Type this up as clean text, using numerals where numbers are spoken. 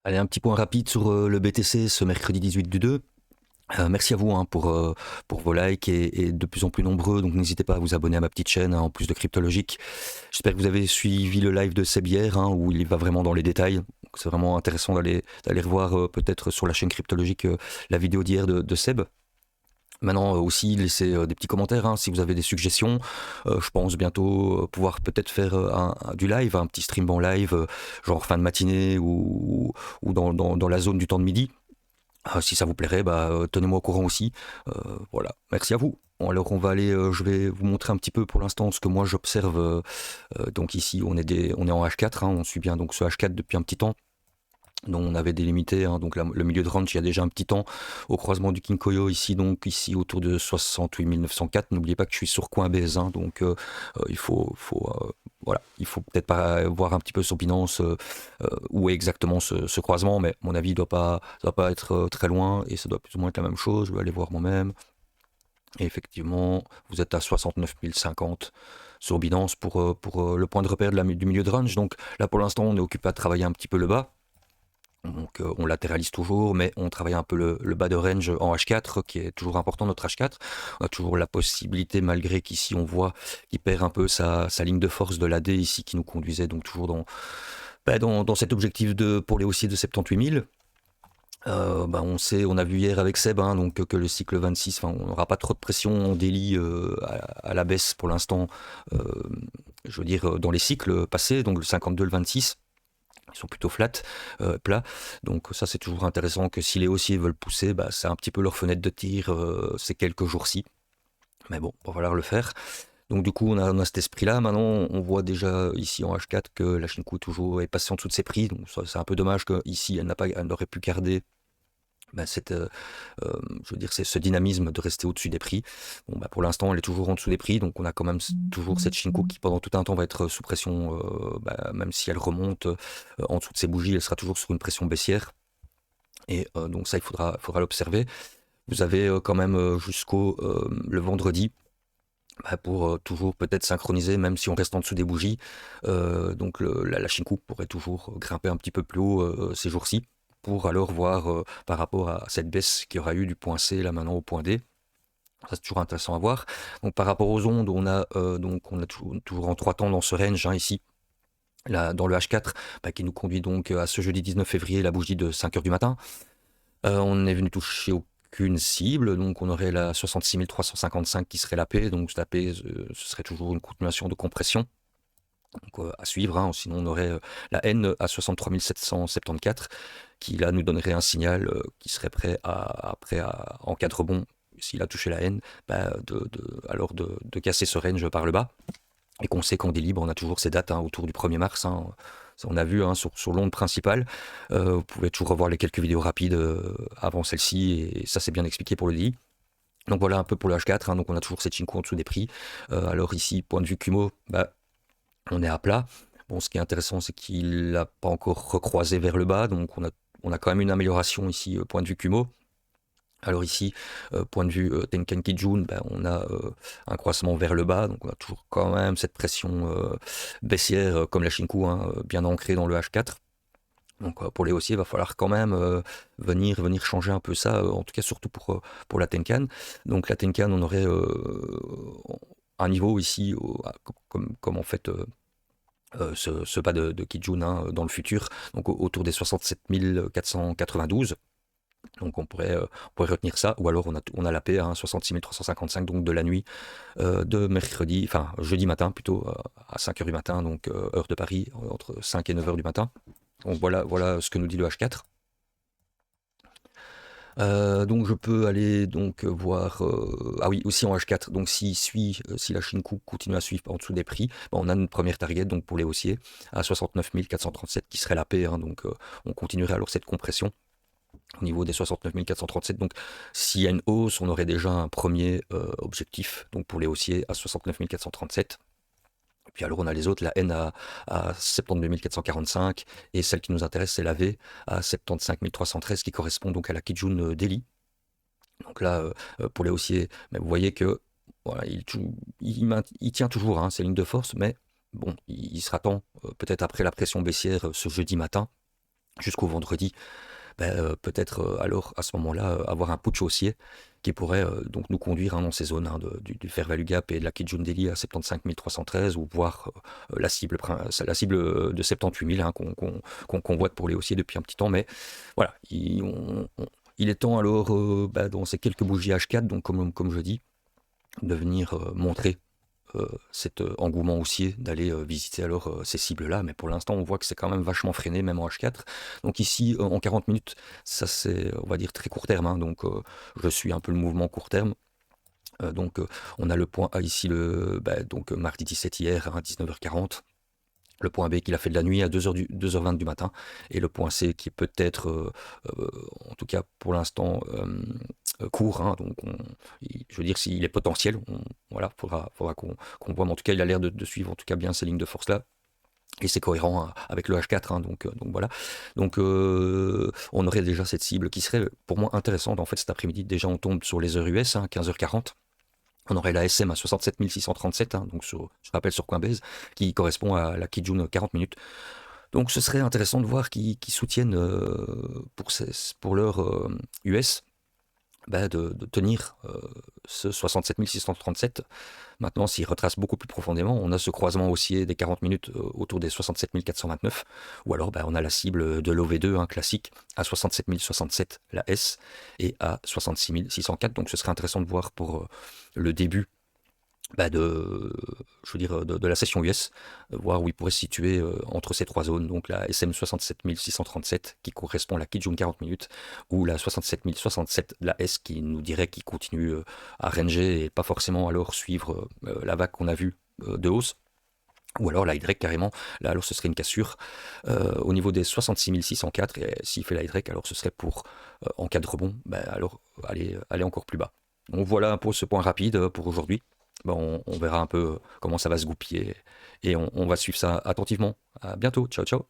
Allez, un petit point rapide sur le BTC ce mercredi 18 du 2. Merci à vous hein, pour vos likes et de plus en plus nombreux, donc n'hésitez pas à vous abonner à ma petite chaîne, hein, en plus de Cryptologique. J'espère que vous avez suivi le live de Seb hier, hein, où il va vraiment dans les détails. Donc c'est vraiment intéressant d'aller revoir peut-être sur la chaîne Cryptologique la vidéo d'hier de Seb. Maintenant aussi, laissez des petits commentaires hein, si vous avez des suggestions. Je pense bientôt pouvoir peut-être faire du live, un petit stream en live, genre fin de matinée ou dans la zone du temps de midi. Si ça vous plairait, tenez-moi au courant aussi. Voilà, merci à vous. Bon, alors on va aller, je vais vous montrer un petit peu pour l'instant ce que moi j'observe. Donc ici on est en H4, hein, on suit bien donc ce H4 depuis un petit temps, dont on avait délimité hein, donc le milieu de range il y a déjà un petit temps, au croisement du Kinkoyo ici, donc ici autour de 68 904. N'oubliez pas que je suis sur Coinbase, hein, donc voilà, il faut peut-être pas voir un petit peu sur Binance où est exactement ce croisement, mais à mon avis il doit pas être très loin et ça doit plus ou moins être la même chose. Je vais aller voir moi-même. Et effectivement, vous êtes à 69 050 sur Binance pour le point de repère du milieu de range. Donc là pour l'instant on est occupé à travailler un petit peu le bas. Donc on latéralise toujours, mais on travaille un peu le bas de range en H4, qui est toujours important, notre H4. On a toujours la possibilité, malgré qu'ici on voit qu'il perd un peu sa ligne de force de l'AD ici, qui nous conduisait donc toujours dans cet objectif pour les haussiers de 78 000. On a vu hier avec Seb hein, donc, que le cycle 26, on n'aura pas trop de pression en daily à la baisse pour l'instant, je veux dire dans les cycles passés, donc le 52, le 26. Ils sont plutôt plats. Donc ça c'est toujours intéressant que si les haussiers veulent pousser, c'est un petit peu leur fenêtre de tir ces quelques jours-ci. Mais bon, il va falloir le faire. Donc du coup on a cet esprit-là. Maintenant on voit déjà ici en H4 que la Shinku toujours est passée en dessous de ses prix. Donc c'est un peu dommage qu'ici elle n'aurait pu garder je veux dire, c'est ce dynamisme de rester au-dessus des prix. Bon, pour l'instant, elle est toujours en dessous des prix, donc on a quand même toujours cette Shinko qui, pendant tout un temps, va être sous pression, même si elle remonte en dessous de ses bougies, elle sera toujours sur une pression baissière. Et donc ça, il faudra l'observer. Vous avez quand même jusqu'au le vendredi pour toujours peut-être synchroniser, même si on reste en dessous des bougies. Donc la Shinku pourrait toujours grimper un petit peu plus haut ces jours-ci, pour alors voir par rapport à cette baisse qu'il y aura eu du point C là maintenant au point D. Ça c'est toujours intéressant à voir. Donc par rapport aux ondes, on a toujours en 3 temps dans ce range hein, ici. Là, dans le H4, qui nous conduit donc à ce jeudi 19 février, la bougie de 5h du matin. On est venu toucher aucune cible, donc on aurait la 66 355 qui serait la P, donc la P, ce serait toujours une continuation de compression. Donc, à suivre, hein, sinon on aurait la N à 63 774 qui là nous donnerait un signal qui serait prêt en cas de rebond, s'il a touché la N, alors de casser ce range par le bas. Et qu'on sait qu'en délibre, on a toujours ces dates hein, autour du 1er mars. Hein. Ça, on a vu hein, sur l'onde principale. Vous pouvez toujours revoir les quelques vidéos rapides avant celle-ci, et ça c'est bien expliqué pour le DI. Donc voilà un peu pour le H4, hein, donc on a toujours cette Chinko en dessous des prix. Alors ici, point de vue Kumo, on est à plat. Bon, ce qui est intéressant, c'est qu'il n'a pas encore recroisé vers le bas, donc on a quand même une amélioration ici, point de vue Kumo. Alors ici, point de vue Tenkan Kijun, on a un croissement vers le bas, donc on a toujours quand même cette pression baissière comme la Shinku, hein, bien ancrée dans le H4. Donc pour les haussiers, il va falloir quand même venir changer un peu ça, en tout cas surtout pour la Tenkan. Donc la Tenkan, on aurait un niveau ici, comme en fait ce bas de Kijun hein, dans le futur, donc autour des 67 492. Donc on pourrait retenir ça, ou alors on a la paix, hein, 66 355, donc de la nuit de mercredi, enfin jeudi matin plutôt, à 5h du matin, donc heure de Paris, entre 5 et 9h du matin. Donc voilà ce que nous dit le H4. Donc je peux aller donc voir ah oui aussi en H4, donc si la Shinku continue à suivre en dessous des prix, on a une première target donc pour les haussiers à 69 437 qui serait la paix, hein, donc on continuerait alors cette compression au niveau des 69 437. Donc s'il y a une hausse, on aurait déjà un premier objectif donc pour les haussiers à 69 437. Et puis alors on a les autres, la N à 72 445, et celle qui nous intéresse c'est la V à 75 313 qui correspond donc à la Kijun Daily. Donc là pour les haussiers, vous voyez que voilà, il tient toujours hein, ses lignes de force, mais bon, il sera temps peut-être après la pression baissière ce jeudi matin jusqu'au vendredi, peut-être alors à ce moment-là avoir un putsch haussier qui pourrait donc nous conduire dans ces zones du Fair Value Gap et de la Kijun Daily à 75 313 ou voire la cible de 78 000 qu'on convoite pour les haussiers depuis un petit temps. Mais voilà, il est temps alors dans ces quelques bougies H4, donc comme je dis, de venir montrer cet engouement haussier, d'aller visiter alors ces cibles-là. Mais pour l'instant, on voit que c'est quand même vachement freiné, même en H4. Donc ici, en 40 minutes, ça c'est, on va dire, très court terme, hein. Donc je suis un peu le mouvement court terme. On a le point A ici, donc mardi 17 hier à 19h40. Le point B qu'il a fait de la nuit à 2h20 du matin, et le point C qui est peut-être, en tout cas pour l'instant, court, hein. Donc je veux dire, s'il est potentiel, voilà, faudra qu'on voit, mais en tout cas il a l'air de suivre en tout cas bien ces lignes de force là. Et c'est cohérent avec le H4, hein, donc voilà. Donc on aurait déjà cette cible qui serait pour moi intéressante. En fait, cet après-midi, déjà on tombe sur les heures US, hein, 15h40. On aurait la SM à 67 637, hein, donc je rappelle sur Coinbase, qui correspond à la Kijun 40 minutes. Donc ce serait intéressant de voir qu'ils soutiennent pour leur US, de tenir ce 67 637. Maintenant, s'ils retracent beaucoup plus profondément, on a ce croisement haussier des 40 minutes autour des 67 429, ou alors on a la cible de l'OV2, hein, classique, à 67 067 la S, et à 66 604. Donc ce serait intéressant de voir pour le début de la session US, voir où il pourrait se situer entre ces trois zones, donc la SM 67 637 qui correspond à la Kijun 40 minutes, ou la 67 067, la S qui nous dirait qu'il continue à ranger et pas forcément alors suivre la vague qu'on a vue de hausse. Ou alors la Y carrément, là alors ce serait une cassure au niveau des 66 604, et s'il fait la Y, alors ce serait pour, en cas de rebond, alors aller encore plus bas. Donc voilà un peu ce point rapide pour aujourd'hui. On verra un peu comment ça va se goupiller, et on va suivre ça attentivement. À bientôt, ciao ciao.